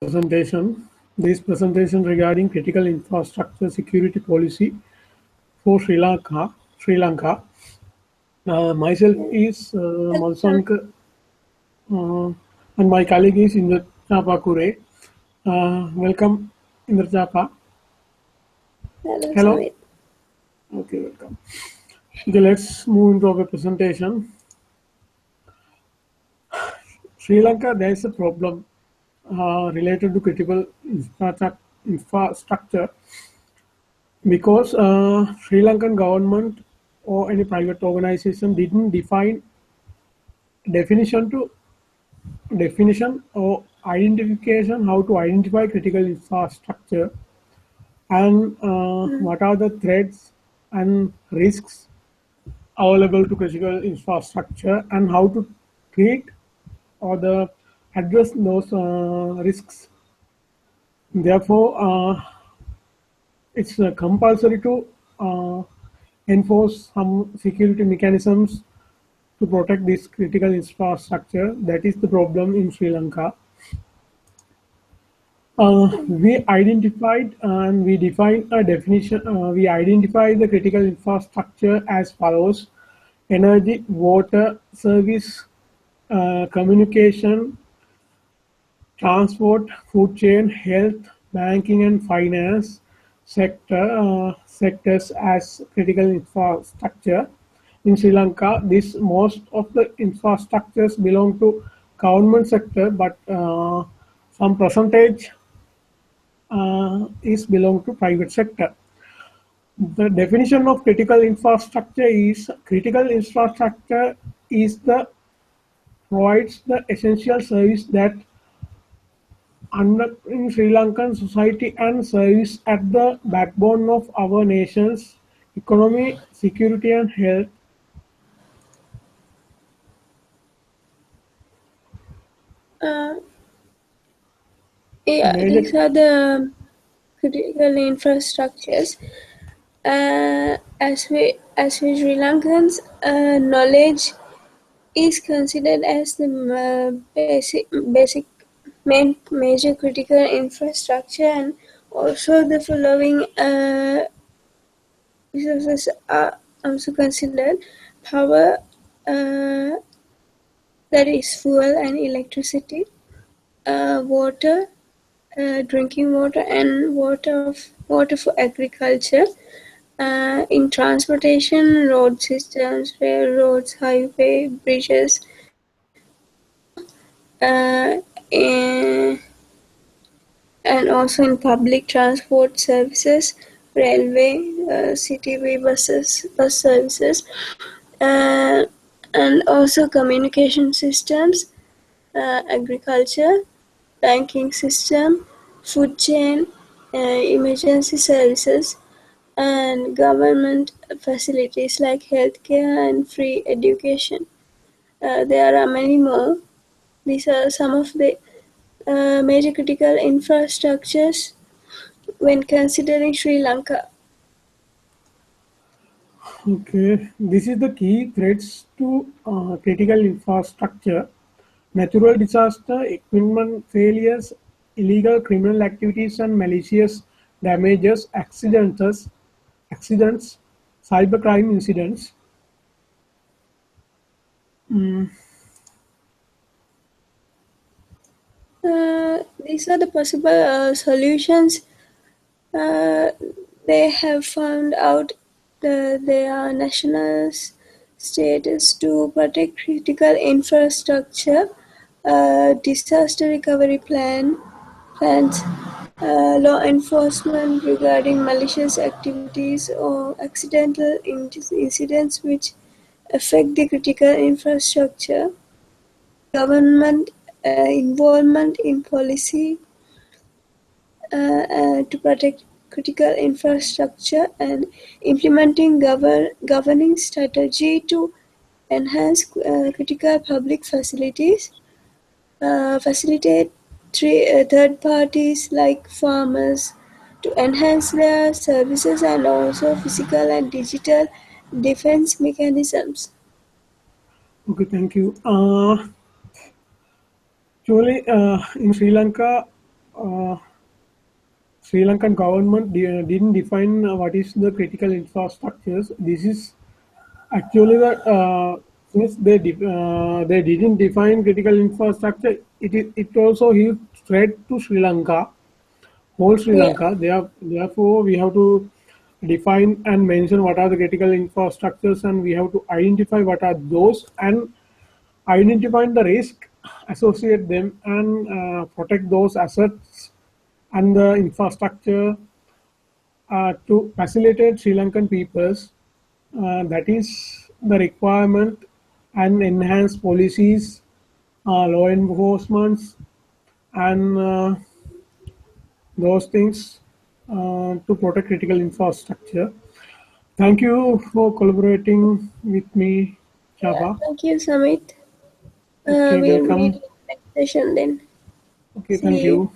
presentation. This presentation regarding critical infrastructure security policy for Sri Lanka. Sri Lanka. Myself is Malsank, and my colleague is Indrachapa Kure. Welcome, Indrachapa. Hello, Hello. Samit. Okay, welcome. Okay, let's move into our presentation. Sri Lanka, there is a problem related to critical infrastructure because Sri Lankan government or any private organization didn't define definition to definition or identification how to identify critical infrastructure and what are the threats and risks available to critical infrastructure and how to treat or the address those risks. Therefore, it's compulsory to uh, enforce some security mechanisms to protect this critical infrastructure. That is the problem in Sri Lanka. We identified and we defined a definition. We identified the critical infrastructure as follows: energy, water, service, communication, transport, food chain, health, banking, and finance sectors as critical infrastructure. In Sri Lanka, this most of the infrastructures belong to government sector, but some percentage is belong to private sector. The definition of critical infrastructure is the provides the essential service that underpin Sri Lankan society and serves at the backbone of our nation's economy, security, and health. Uh, yeah, Major these are the critical infrastructures. As we Sri Lankans, knowledge is considered as the basic major critical infrastructure, and also the following resources are also considered: power, uh, that is fuel and electricity, water, drinking water, and water for agriculture. In transportation, road systems, railroads, highway, bridges, uh, and also in public transport services, railway, cityway bus services, uh, and also communication systems, agriculture, banking system, food chain, emergency services, and government facilities like healthcare and free education. There are many more. These are some of the major critical infrastructures when considering Sri Lanka. Okay, this is the key threats to critical infrastructure: natural disaster, equipment failures, illegal criminal activities, and malicious damages, accidents, cybercrime incidents. These are the possible solutions. Uh, they have found out their national status to protect critical infrastructure, disaster recovery plans, law enforcement regarding malicious activities or accidental incidents which affect the critical infrastructure, government involvement in policy to protect critical infrastructure, and implementing governing strategy to enhance critical public facilities, facilitate third parties like farmers to enhance their services, and also physical and digital defense mechanisms. Okay, thank you. Actually, in Sri Lanka, uh, Sri Lankan government didn't define what is the critical infrastructures. This is actually the since they didn't define critical infrastructure. It also huge threat to Sri Lanka, whole Sri Yeah. Lanka. Therefore, we have to define and mention what are the critical infrastructures, and we have to identify what are those, and identifying the risk, associate them, and protect those assets and the infrastructure to facilitate Sri Lankan peoples. That is the requirement, and enhance policies, law enforcement, and those things to protect critical infrastructure. Thank you for collaborating with me, Yeah. Shaba. Thank you, Samit. Okay, We'll meet welcome. in the next session then. Okay, thank See you. you.